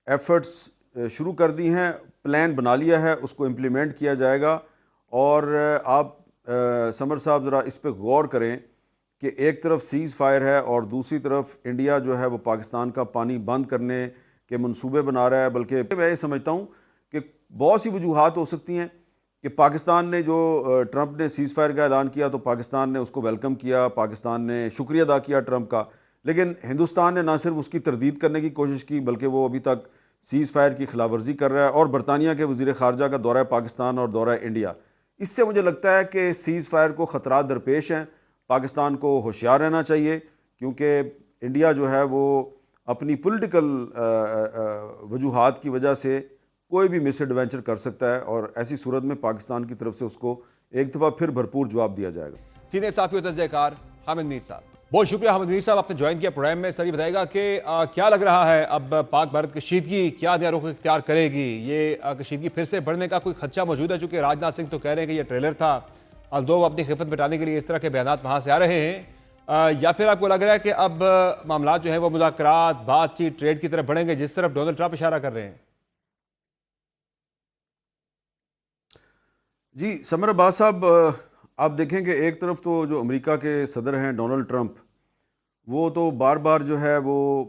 Efforts شروع کر دی ہیں، پلان بنا لیا ہے، اس کو امپلیمنٹ کیا جائے گا۔ اور آپ سمر صاحب ذرا اس پہ غور کریں کہ ایک طرف سیز فائر ہے اور دوسری طرف انڈیا جو ہے وہ پاکستان کا پانی بند کرنے کے منصوبے بنا رہا ہے۔ بلکہ میں یہ سمجھتا ہوں کہ بہت سی وجوہات ہو سکتی ہیں کہ پاکستان نے جو ٹرمپ نے سیز فائر کا اعلان کیا تو پاکستان نے اس کو ویلکم کیا، پاکستان نے شکریہ ادا کیا ٹرمپ کا، لیکن ہندوستان نے نہ صرف اس کی تردید کرنے کی کوشش کی بلکہ وہ ابھی تک سیز فائر کی خلاف ورزی کر رہا ہے۔ اور برطانیہ کے وزیر خارجہ کا دورہ پاکستان اور دورہ انڈیا، اس سے مجھے لگتا ہے کہ سیز فائر کو خطرات درپیش ہیں، پاکستان کو ہوشیار رہنا چاہیے، کیونکہ انڈیا جو ہے وہ اپنی پولیٹیکل وجوہات کی وجہ سے کوئی بھی مس ایڈوینچر کر سکتا ہے، اور ایسی صورت میں پاکستان کی طرف سے اس کو ایک دفعہ پھر بھرپور جواب دیا جائے گا۔ سینئر صحافی و تجزیہ کار حامد میر صاحب، بہت شکریہ حامد میر صاحب، آپ نے جوائن کیا پروگرام میں۔ سر یہ بتائے گا کہ کیا لگ رہا ہے اب پاک بھارت کشیدگی کیا نیا رخ اختیار کرے گی؟ یہ کشیدگی پھر سے بڑھنے کا کوئی خدشہ موجود ہے؟ چونکہ راج ناتھ سنگھ تو کہہ رہے ہیں کہ یہ ٹریلر تھا، الدو اپنی خفت مٹانے کے لیے اس طرح کے بیانات وہاں سے آ رہے ہیں، یا پھر آپ کو لگ رہا ہے کہ اب معاملات جو ہیں وہ مذاکرات، بات چیت، ٹریڈ کی طرف بڑھیں گے جس طرف ڈونلڈ ٹرمپ اشارہ کر رہے ہیں؟ جی سمر عباس صاحب، آپ دیکھیں کہ ایک طرف تو جو امریکہ کے صدر ہیں ڈونلڈ ٹرمپ، وہ تو بار بار جو ہے وہ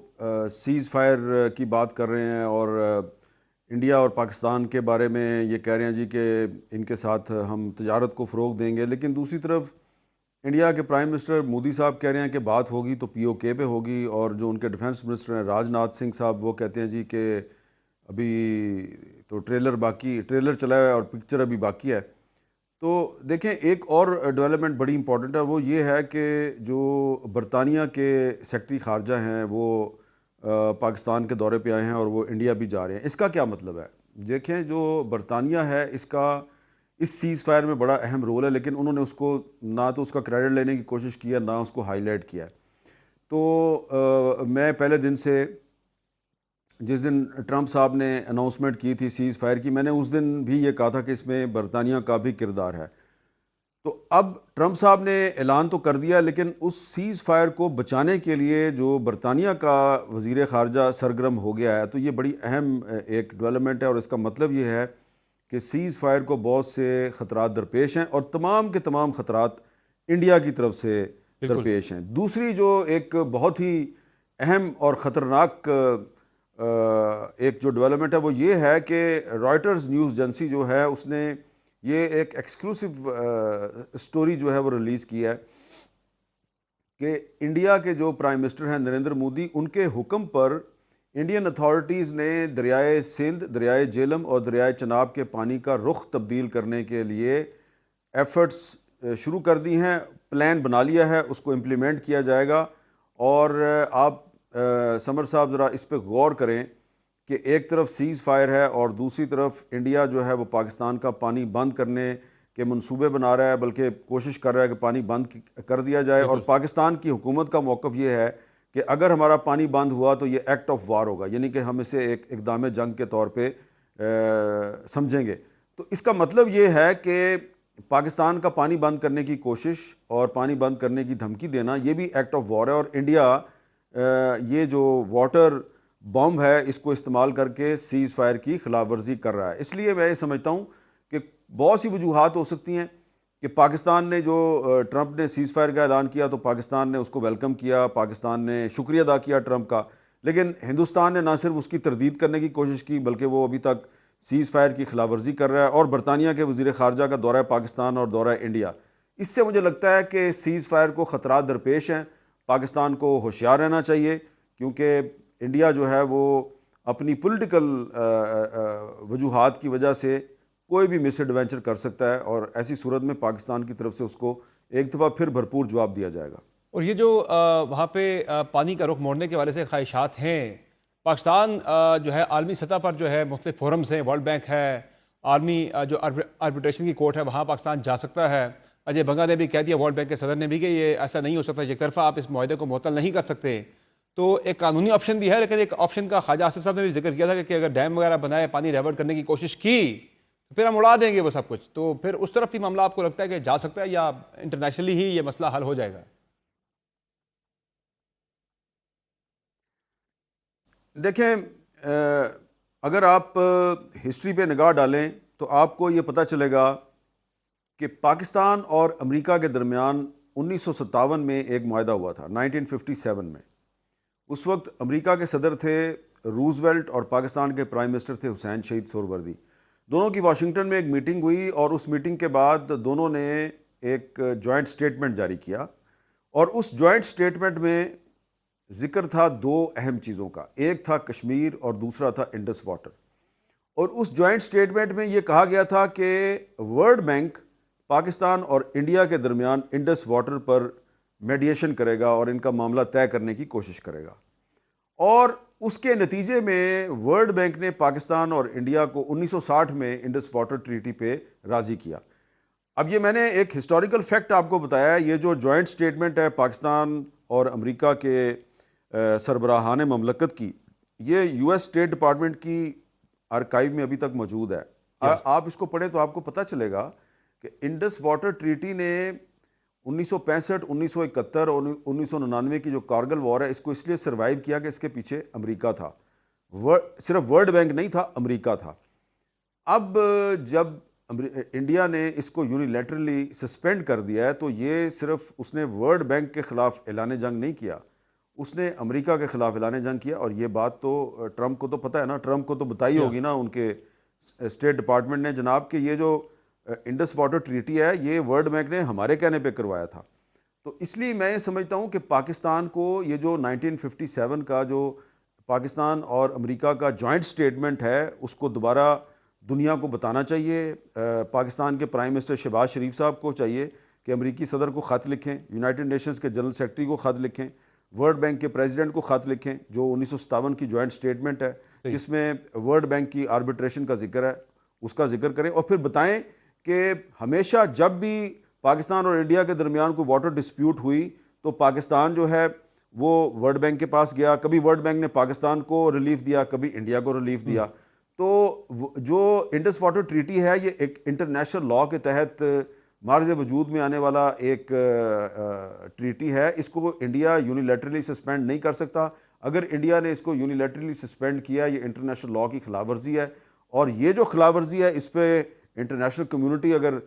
سیز فائر کی بات کر رہے ہیں اور انڈیا اور پاکستان کے بارے میں یہ کہہ رہے ہیں جی کہ ان کے ساتھ ہم تجارت کو فروغ دیں گے، لیکن دوسری طرف انڈیا کے پرائم منسٹر مودی صاحب کہہ رہے ہیں کہ بات ہوگی تو پی او کے پہ ہوگی، اور جو ان کے ڈیفنس منسٹر ہیں راج ناتھ سنگھ صاحب، وہ کہتے ہیں جی کہ ابھی تو ٹریلر چلا ہے اور پکچر ابھی باقی ہے۔ تو دیکھیں ایک اور ڈیولپمنٹ بڑی امپورٹنٹ ہے، وہ یہ ہے کہ جو برطانیہ کے سیکرٹری خارجہ ہیں وہ پاکستان کے دورے پہ آئے ہیں اور وہ انڈیا بھی جا رہے ہیں۔ اس کا کیا مطلب ہے؟ دیکھیں جو برطانیہ ہے اس سیز فائر میں بڑا اہم رول ہے، لیکن انہوں نے اس کو نہ تو اس کا کریڈٹ لینے کی کوشش کی ہے، نہ اس کو ہائی لائٹ کیا ہے۔ تو میں پہلے دن سے، جس دن ٹرمپ صاحب نے اناؤنسمنٹ کی تھی سیز فائر کی، میں نے اس دن بھی یہ کہا تھا کہ اس میں برطانیہ کا بھی کردار ہے۔ تو اب ٹرمپ صاحب نے اعلان تو کر دیا، لیکن اس سیز فائر کو بچانے کے لیے جو برطانیہ کا وزیر خارجہ سرگرم ہو گیا ہے، تو یہ بڑی اہم ایک ڈیولپمنٹ ہے، اور اس کا مطلب یہ ہے کہ سیز فائر کو بہت سے خطرات درپیش ہیں، اور تمام کے تمام خطرات انڈیا کی طرف سے درپیش ہیں۔ دوسری جو ایک بہت ہی اہم اور خطرناک ایک جو ڈیولپمنٹ ہے وہ یہ ہے کہ رائٹرز نیوز ایجنسی جو ہے اس نے یہ ایک ایکسکلوسیو سٹوری جو ہے وہ ریلیز کی ہے کہ انڈیا کے جو پرائم منسٹر ہیں نریندر مودی، ان کے حکم پر انڈین اتھارٹیز نے دریائے سندھ، دریائے جیلم اور دریائے چناب کے پانی کا رخ تبدیل کرنے کے لیے ایفرٹس شروع کر دی ہیں، پلان بنا لیا ہے، اس کو امپلیمنٹ کیا جائے گا۔ اور آپ سمر صاحب ذرا اس پہ غور کریں کہ ایک طرف سیز فائر ہے اور دوسری طرف انڈیا جو ہے وہ پاکستان کا پانی بند کرنے کے منصوبے بنا رہا ہے، بلکہ کوشش کر رہا ہے کہ پانی بند کر دیا جائے۔ اور پاکستان کی حکومت کا موقف یہ ہے کہ اگر ہمارا پانی بند ہوا تو یہ ایکٹ آف وار ہوگا، یعنی کہ ہم اسے ایک اقدام جنگ کے طور پہ سمجھیں گے۔ تو اس کا مطلب یہ ہے کہ پاکستان کا پانی بند کرنے کی کوشش اور پانی بند کرنے کی دھمکی دینا یہ بھی ایکٹ آف وار ہے، اور انڈیا یہ جو واٹر بم ہے اس کو استعمال کر کے سیز فائر کی خلاف ورزی کر رہا ہے۔ اس لیے میں یہ سمجھتا ہوں کہ بہت سی وجوہات ہو سکتی ہیں کہ پاکستان نے جو ٹرمپ نے سیز فائر کا اعلان کیا تو پاکستان نے اس کو ویلکم کیا، پاکستان نے شکریہ ادا کیا ٹرمپ کا، لیکن ہندوستان نے نہ صرف اس کی تردید کرنے کی کوشش کی بلکہ وہ ابھی تک سیز فائر کی خلاف ورزی کر رہا ہے۔ اور برطانیہ کے وزیر خارجہ کا دورہ پاکستان اور دورہ انڈیا، اس سے مجھے لگتا ہے کہ سیز فائر کو خطرات درپیش ہیں، پاکستان کو ہوشیار رہنا چاہیے، کیونکہ انڈیا جو ہے وہ اپنی پولیٹیکل وجوہات کی وجہ سے کوئی بھی مس ایڈوینچر کر سکتا ہے، اور ایسی صورت میں پاکستان کی طرف سے اس کو ایک دفعہ پھر بھرپور جواب دیا جائے گا۔ اور یہ جو وہاں پہ پانی کا رخ موڑنے کے والے سے خواہشات ہیں، پاکستان جو ہے عالمی سطح پر جو ہے مختلف فورمز ہیں، ورلڈ بینک ہے، عالمی جو آربیٹریشن کی کورٹ ہے وہاں پاکستان جا سکتا ہے۔ اجے بنگا نے بھی کہہ دیا، ورلڈ بینک کے صدر نے بھی، کہ یہ ایسا نہیں ہو سکتا، یک طرفہ آپ اس معاہدے کو معطل نہیں کر سکتے۔ تو ایک قانونی آپشن بھی ہے، لیکن ایک آپشن کا خواجہ آصف صاحب نے بھی ذکر کیا تھا کہ اگر ڈیم وغیرہ بنائے، پانی ڈائیورٹ کرنے کی کوشش کی تو پھر ہم اڑا دیں گے وہ سب کچھ، تو پھر اس طرف بھی معاملہ آپ کو لگتا ہے کہ جا سکتا ہے، یا انٹرنیشنلی ہی یہ مسئلہ حل ہو جائے گا؟ دیکھیں اگر آپ ہسٹری پہ نگاہ ڈالیں تو آپ کو یہ پتہ چلے گا کہ پاکستان اور امریکہ کے درمیان 1957 میں ایک معاہدہ ہوا تھا، 1957 میں۔ اس وقت امریکہ کے صدر تھے روزویلٹ اور پاکستان کے پرائم منسٹر تھے حسین شہید سہروردی۔ دونوں کی واشنگٹن میں ایک میٹنگ ہوئی اور اس میٹنگ کے بعد دونوں نے ایک جوائنٹ سٹیٹمنٹ جاری کیا، اور اس جوائنٹ سٹیٹمنٹ میں ذکر تھا دو اہم چیزوں کا، ایک تھا کشمیر اور دوسرا تھا انڈس واٹر۔ اور اس جوائنٹ سٹیٹمنٹ میں یہ کہا گیا تھا کہ ورلڈ بینک پاکستان اور انڈیا کے درمیان انڈس واٹر پر میڈیشن کرے گا اور ان کا معاملہ طے کرنے کی کوشش کرے گا، اور اس کے نتیجے میں ورلڈ بینک نے پاکستان اور انڈیا کو 1960 میں انڈس واٹر ٹریٹی پہ راضی کیا۔ اب یہ میں نے ایک ہسٹوریکل فیکٹ آپ کو بتایا ہے، یہ جو جوائنٹ سٹیٹمنٹ ہے پاکستان اور امریکہ کے سربراہان مملکت کی، یہ یو ایس اسٹیٹ ڈپارٹمنٹ کی آرکائیو میں ابھی تک موجود ہے۔ آپ اس کو پڑھیں تو آپ کو پتہ چلے گا کہ انڈس واٹر ٹریٹی نے 1965، 1971 اور 1999 کی جو کارگل وار ہے، اس کو اس لیے سروائیو کیا کہ اس کے پیچھے امریکہ تھا، صرف ورلڈ بینک نہیں تھا، امریکہ تھا۔ اب جب انڈیا نے اس کو یونیلیٹرلی سسپینڈ کر دیا ہے تو یہ صرف اس نے ورلڈ بینک کے خلاف اعلان جنگ نہیں کیا، اس نے امریکہ کے خلاف اعلان جنگ کیا۔ اور یہ بات تو ٹرمپ کو تو پتہ ہے نا، ٹرمپ کو تو بتائی ہوگی نا ان کے اسٹیٹ ڈپارٹمنٹ نے، جناب کہ یہ جو انڈس واٹر ٹریٹی ہے یہ ورلڈ بینک نے ہمارے کہنے پہ کروایا تھا۔ تو اس لیے میں سمجھتا ہوں کہ پاکستان کو یہ جو 1957 کا جو پاکستان اور امریکہ کا جوائنٹ سٹیٹمنٹ ہے اس کو دوبارہ دنیا کو بتانا چاہیے۔ پاکستان کے پرائم منسٹر شہباز شریف صاحب کو چاہیے کہ امریکی صدر کو خط لکھیں، یونائٹڈ نیشنز کے جنرل سیکرٹری کو خط لکھیں، ورلڈ بینک کے پریزیڈنٹ کو خط لکھیں، جو 1957 کی جوائنٹ سٹیٹمنٹ ہے جس میں ورلڈ بینک کی آربیٹریشن کا ذکر ہے، اس کا ذکر کریں، اور پھر بتائیں کہ ہمیشہ جب بھی پاکستان اور انڈیا کے درمیان کوئی واٹر ڈسپیوٹ ہوئی تو پاکستان جو ہے وہ ورلڈ بینک کے پاس گیا، کبھی ورلڈ بینک نے پاکستان کو ریلیف دیا، کبھی انڈیا کو ریلیف دیا۔ تو جو انڈس واٹر ٹریٹی ہے یہ ایک انٹرنیشنل لاء کے تحت مارز وجود میں آنے والا ایک ٹریٹی ہے، اس کو انڈیا یونیلیٹرلی سسپینڈ نہیں کر سکتا۔ اگر انڈیا نے اس کو یونیلیٹرلی سسپینڈ کیا یہ انٹرنیشنل لاء کی خلاف ورزی ہے، اور یہ جو خلاف ورزی ہے اس پہ انٹرنیشنل کمیونٹی اگر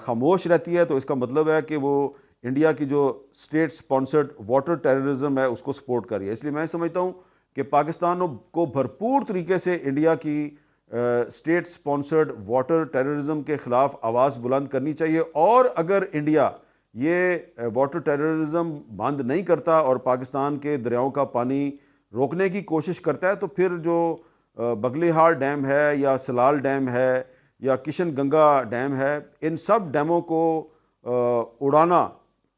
خاموش رہتی ہے تو اس کا مطلب ہے کہ وہ انڈیا کی جو اسٹیٹ سپانسرڈ واٹر ٹیررزم ہے اس کو سپورٹ کر رہی ہے۔ اس لیے میں سمجھتا ہوں کہ پاکستان کو بھرپور طریقے سے انڈیا کی اسٹیٹ سپانسرڈ واٹر ٹیررزم کے خلاف آواز بلند کرنی چاہیے، اور اگر انڈیا یہ واٹر ٹیررزم بند نہیں کرتا اور پاکستان کے دریاؤں کا پانی روکنے کی کوشش کرتا ہے تو پھر جو بغلی ہار ڈیم ہے یا سلال ڈیم ہے یا کشن گنگا ڈیم ہے، ان سب ڈیموں کو اڑانا،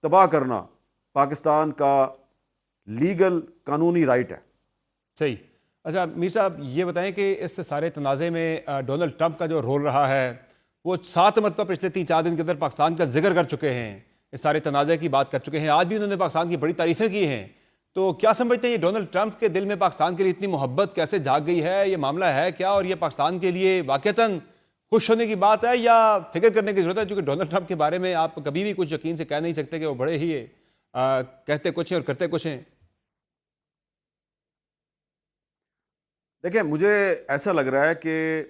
تباہ کرنا پاکستان کا لیگل قانونی رائٹ ہے۔ صحیح۔ اچھا میر صاحب یہ بتائیں کہ اس سارے تنازع میں ڈونلڈ ٹرمپ کا جو رول رہا ہے، وہ 7 مرتبہ پچھلے 3-4 دن کے اندر پاکستان کا ذکر کر چکے ہیں، اس سارے تنازع کی بات کر چکے ہیں، آج بھی انہوں نے پاکستان کی بڑی تعریفیں کی ہیں۔ تو کیا سمجھتے ہیں یہ ڈونلڈ ٹرمپ کے دل میں پاکستان کے لیے اتنی محبت کیسے جاگ گئی ہے؟ یہ معاملہ ہے کیا، اور یہ پاکستان کے لیے واقعتاً خوش ہونے کی بات ہے یا فکر کرنے کی ضرورت ہے؟ کیونکہ ڈونلڈ ٹرمپ کے بارے میں آپ کبھی بھی کچھ یقین سے کہہ نہیں سکتے کہ وہ بڑے ہی کہتے کچھ ہیں اور کرتے کچھ ہیں۔ دیکھیں مجھے ایسا لگ رہا ہے کہ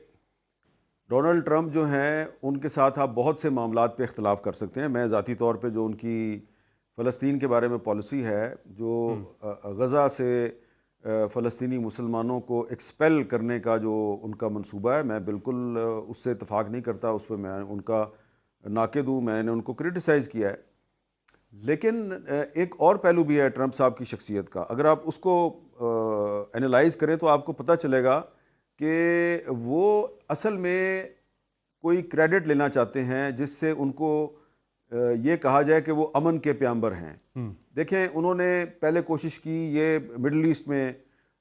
ڈونلڈ ٹرمپ جو ہیں ان کے ساتھ آپ بہت سے معاملات پہ اختلاف کر سکتے ہیں۔ میں ذاتی طور پہ جو ان کی فلسطین کے بارے میں پالیسی ہے، جو غزہ سے فلسطینی مسلمانوں کو ایکسپیل کرنے کا جو ان کا منصوبہ ہے، میں بالکل اس سے اتفاق نہیں کرتا، اس پہ میں ان کا ناقد ہوں، میں نے ان کو کرٹیسائز کیا ہے۔ لیکن ایک اور پہلو بھی ہے ٹرمپ صاحب کی شخصیت کا، اگر آپ اس کو انالائز کریں تو آپ کو پتہ چلے گا کہ وہ اصل میں کوئی کریڈٹ لینا چاہتے ہیں جس سے ان کو یہ کہا جائے کہ وہ امن کے پیامبر ہیں۔ دیکھیں انہوں نے پہلے کوشش کی، یہ مڈل ایسٹ میں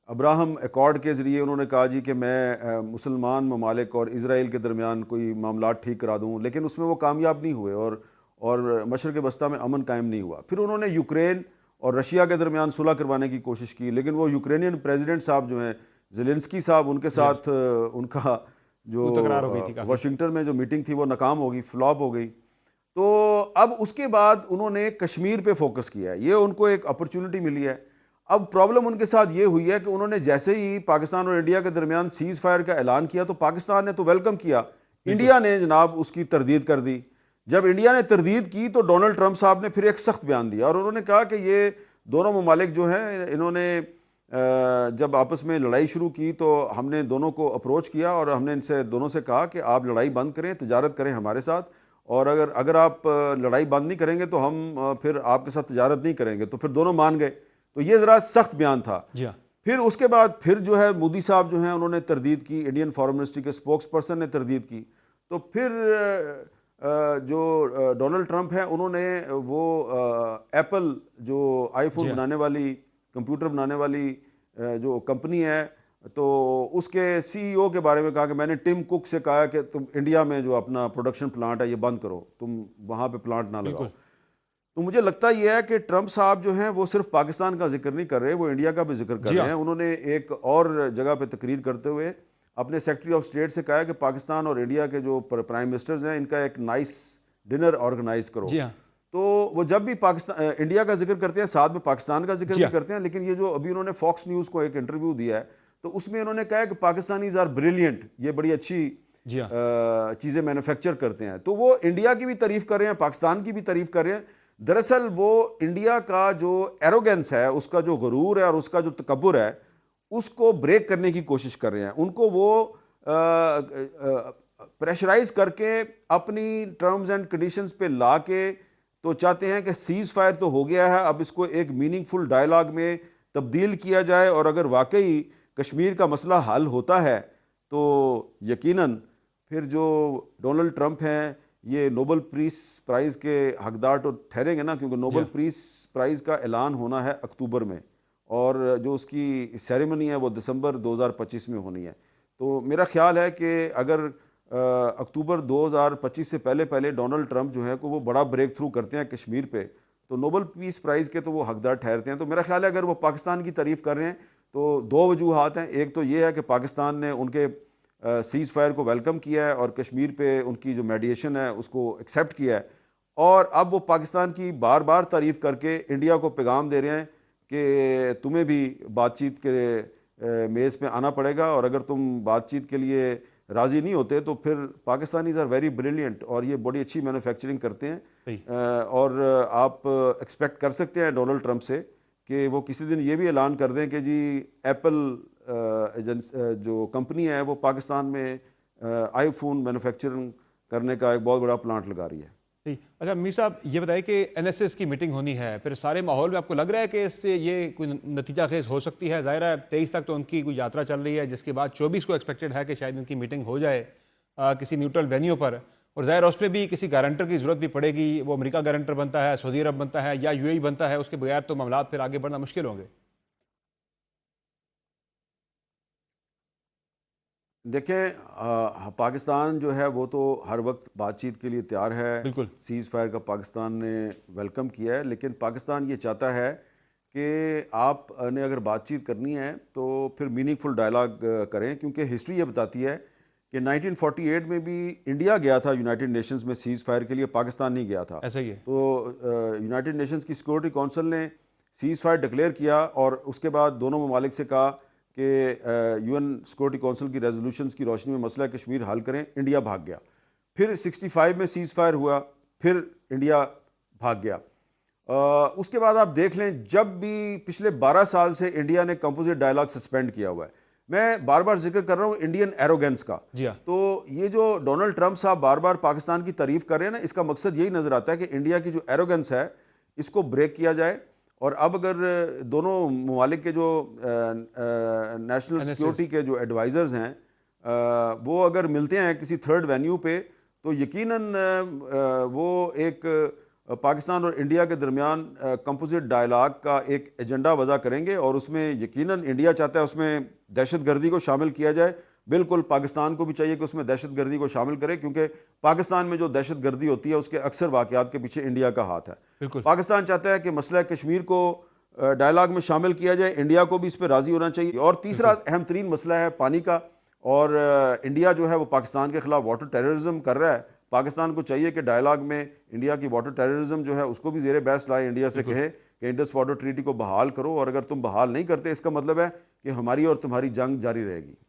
ابراہم ایکارڈ کے ذریعے انہوں نے کہا جی کہ میں مسلمان ممالک اور اسرائیل کے درمیان کوئی معاملات ٹھیک کرا دوں، لیکن اس میں وہ کامیاب نہیں ہوئے اور مشرق وسطیٰ میں امن قائم نہیں ہوا۔ پھر انہوں نے یوکرین اور رشیا کے درمیان صلح کروانے کی کوشش کی، لیکن وہ یوکرینین پریزیڈنٹ صاحب جو ہیں زیلنسکی صاحب، ان کے ساتھ ان کا جو تکرار ہو گئی تھی، واشنگٹن میں جو میٹنگ تھی وہ ناکام ہو گئی، فلاپ ہو گئی۔ تو اب اس کے بعد انہوں نے کشمیر پہ فوکس کیا ہے، یہ ان کو ایک اپرچونٹی ملی ہے۔ اب پرابلم ان کے ساتھ یہ ہوئی ہے کہ انہوں نے جیسے ہی پاکستان اور انڈیا کے درمیان سیز فائر کا اعلان کیا تو پاکستان نے تو ویلکم کیا، انڈیا نے جناب اس کی تردید کر دی۔ جب انڈیا نے تردید کی تو ڈونلڈ ٹرمپ صاحب نے پھر ایک سخت بیان دیا اور انہوں نے کہا کہ یہ دونوں ممالک جو ہیں انہوں نے جب آپس میں لڑائی شروع کی تو ہم نے دونوں کو اپروچ کیا اور ہم نے ان سے دونوں سے کہا کہ آپ لڑائی بند کریں، تجارت کریں ہمارے ساتھ، اور اگر آپ لڑائی بند نہیں کریں گے تو ہم پھر آپ کے ساتھ تجارت نہیں کریں گے۔ تو پھر دونوں مان گئے، تو یہ ذرا سخت بیان تھا۔ جی ہاں، پھر اس کے بعد پھر جو ہے مودی صاحب جو ہیں انہوں نے تردید کی، انڈین فارن منسٹری کے اسپوکس پرسن نے تردید کی، تو پھر جو ڈونلڈ ٹرمپ ہیں انہوں نے وہ ایپل جو آئی فون بنانے والی، کمپیوٹر بنانے والی جو کمپنی ہے، تو اس کے سی ای او کے بارے میں کہا کہ میں نے ٹم کک سے کہا کہ تم انڈیا میں جو اپنا پروڈکشن پلانٹ ہے یہ بند کرو، تم وہاں پہ پلانٹ نہ لگاؤ۔ تو مجھے لگتا یہ ہے کہ ٹرمپ صاحب جو ہیں وہ صرف پاکستان کا ذکر نہیں کر رہے، وہ انڈیا کا بھی ذکر کر رہے ہیں۔ انہوں نے ایک اور جگہ پہ تقریر کرتے ہوئے اپنے سیکرٹری آف اسٹیٹ سے کہا کہ پاکستان اور انڈیا کے جو پرائم منسٹرز ہیں ان کا ایک نائس ڈنر آرگنائز کرو۔ تو وہ جب بھی انڈیا کا ذکر کرتے ہیں ساتھ میں پاکستان کا ذکر بھی کرتے ہیں، لیکن یہ جو ابھی انہوں نے فاکس نیوز کو ایک انٹرویو دیا ہے تو اس میں انہوں نے کہا ہے کہ پاکستانیز آر بریلینٹ، یہ بڑی اچھی چیزیں مینوفیکچر کرتے ہیں۔ تو وہ انڈیا کی بھی تعریف کر رہے ہیں، پاکستان کی بھی تعریف کر رہے ہیں۔ دراصل وہ انڈیا کا جو ایروگنس ہے، اس کا جو غرور ہے اور اس کا جو تکبر ہے، اس کو بریک کرنے کی کوشش کر رہے ہیں۔ ان کو وہ پریشرائز کر کے اپنی ٹرمز اینڈ کنڈیشنز پہ لا کے تو چاہتے ہیں کہ سیز فائر تو ہو گیا ہے، اب اس کو ایک میننگ فل ڈائلاگ میں تبدیل کیا جائے، اور اگر واقعی کشمیر کا مسئلہ حل ہوتا ہے تو یقیناً پھر جو ڈونلڈ ٹرمپ ہیں یہ نوبل پیس پرائز کے حقدار تو ٹھہریں گے نا، کیونکہ نوبل پیس پرائز کا اعلان ہونا ہے اکتوبر میں، اور جو اس کی سیریمنی ہے وہ دسمبر 2025 میں ہونی ہے۔ تو میرا خیال ہے کہ اگر اکتوبر 2025 سے پہلے ڈونلڈ ٹرمپ جو ہے کہ وہ بڑا بریک تھرو کرتے ہیں کشمیر پہ، تو نوبل پیس پرائز کے تو وہ حقدار ٹھہرتے ہیں۔ تو میرا خیال ہے اگر وہ پاکستان کی تعریف کر رہے ہیں تو دو وجوہات ہیں، ایک تو یہ ہے کہ پاکستان نے ان کے سیز فائر کو ویلکم کیا ہے اور کشمیر پہ ان کی جو میڈیشن ہے اس کو ایکسیپٹ کیا ہے، اور اب وہ پاکستان کی بار بار تعریف کر کے انڈیا کو پیغام دے رہے ہیں کہ تمہیں بھی بات چیت کے میز پہ آنا پڑے گا، اور اگر تم بات چیت کے لیے راضی نہیں ہوتے تو پھر پاکستانیز آر ویری بریلینٹ اور یہ بڑی اچھی مینوفیکچرنگ کرتے ہیں، اور آپ ایکسپیکٹ کر سکتے ہیں ڈونلڈ ٹرمپ سے کہ وہ کسی دن یہ بھی اعلان کر دیں کہ جی ایپل جو کمپنی ہے وہ پاکستان میں آئی فون مینوفیکچرنگ کرنے کا ایک بہت بڑا پلانٹ لگا رہی ہے۔ اچھا میر صاحب یہ بتائیں کہ این ایس ایس کی میٹنگ ہونی ہے، پھر سارے ماحول میں آپ کو لگ رہا ہے کہ اس سے یہ کوئی نتیجہ خیز ہو سکتی ہے؟ ظاہر ہے 23 تک تو ان کی کوئی یاترا چل رہی ہے، جس کے بعد 24 کو ایکسپیکٹڈ ہے کہ شاید ان کی میٹنگ ہو جائے کسی نیوٹرل وینیو پر، اور ظاہر اس پہ بھی کسی گارنٹر کی ضرورت بھی پڑے گی، وہ امریکہ گارنٹر بنتا ہے، سعودی عرب بنتا ہے یا یو اے ای بنتا ہے، اس کے بغیر تو معاملات پھر آگے بڑھنا مشکل ہوں گے۔ دیکھیں پاکستان جو ہے وہ تو ہر وقت بات چیت کے لیے تیار ہے، بالکل سیز فائر کا پاکستان نے ویلکم کیا ہے، لیکن پاکستان یہ چاہتا ہے کہ آپ نے اگر بات چیت کرنی ہے تو پھر میننگ فل ڈائلاگ کریں، کیونکہ ہسٹری یہ بتاتی ہے کہ 1948 میں بھی انڈیا گیا تھا یونائٹڈ نیشنز میں سیز فائر کے لیے، پاکستان نہیں گیا تھا۔ ایسا ہی ہے۔ تو یونائٹڈ نیشنز کی سیکورٹی کونسل نے سیز فائر ڈکلیئر کیا اور اس کے بعد دونوں ممالک سے کہا کہ یو این سیکورٹی کونسل کی ریزولوشنز کی روشنی میں مسئلہ کشمیر حل کریں۔ انڈیا بھاگ گیا، پھر 65 میں سیز فائر ہوا، پھر انڈیا بھاگ گیا۔ اس کے بعد آپ دیکھ لیں جب بھی پچھلے 12 سال سے انڈیا نے کمپوزٹ ڈائلاگ سسپینڈ کیا ہوا ہے۔ میں بار بار ذکر کر رہا ہوں انڈین ایروگنس کا، تو یہ جو ڈونلڈ ٹرمپ صاحب بار بار پاکستان کی تعریف کر رہے ہیں نا، اس کا مقصد یہی نظر آتا ہے کہ انڈیا کی جو ایروگنس ہے اس کو بریک کیا جائے، اور اب اگر دونوں ممالک کے جو نیشنل سیکیورٹی کے جو ایڈوائزرز ہیں وہ اگر ملتے ہیں کسی تھرڈ وینیو پہ تو یقیناً وہ ایک پاکستان اور انڈیا کے درمیان کمپوزٹ ڈائلاگ کا ایک ایجنڈا وضع کریں گے، اور اس میں یقیناً انڈیا چاہتا ہے اس میں دہشت گردی کو شامل کیا جائے، بالکل پاکستان کو بھی چاہیے کہ اس میں دہشت گردی کو شامل کرے، کیونکہ پاکستان میں جو دہشت گردی ہوتی ہے اس کے اکثر واقعات کے پیچھے انڈیا کا ہاتھ ہے۔ پاکستان چاہتا ہے کہ مسئلہ کشمیر کو ڈائلاگ میں شامل کیا جائے، انڈیا کو بھی اس پہ راضی ہونا چاہیے، اور تیسرا اہم ترین مسئلہ ہے پانی کا، اور انڈیا جو ہے وہ پاکستان کے خلاف واٹر ٹیررزم کر رہا ہے۔ پاکستان کو چاہیے کہ ڈائلاگ میں انڈیا کی واٹر ٹیررزم جو ہے اس کو بھی زیر بحث لائے، انڈیا سے کہے کہ انڈس واٹر ٹریٹی کو بحال کرو، اور اگر تم بحال نہیں کرتے اس کا مطلب ہے کہ ہماری اور تمہاری جنگ جاری رہے گی۔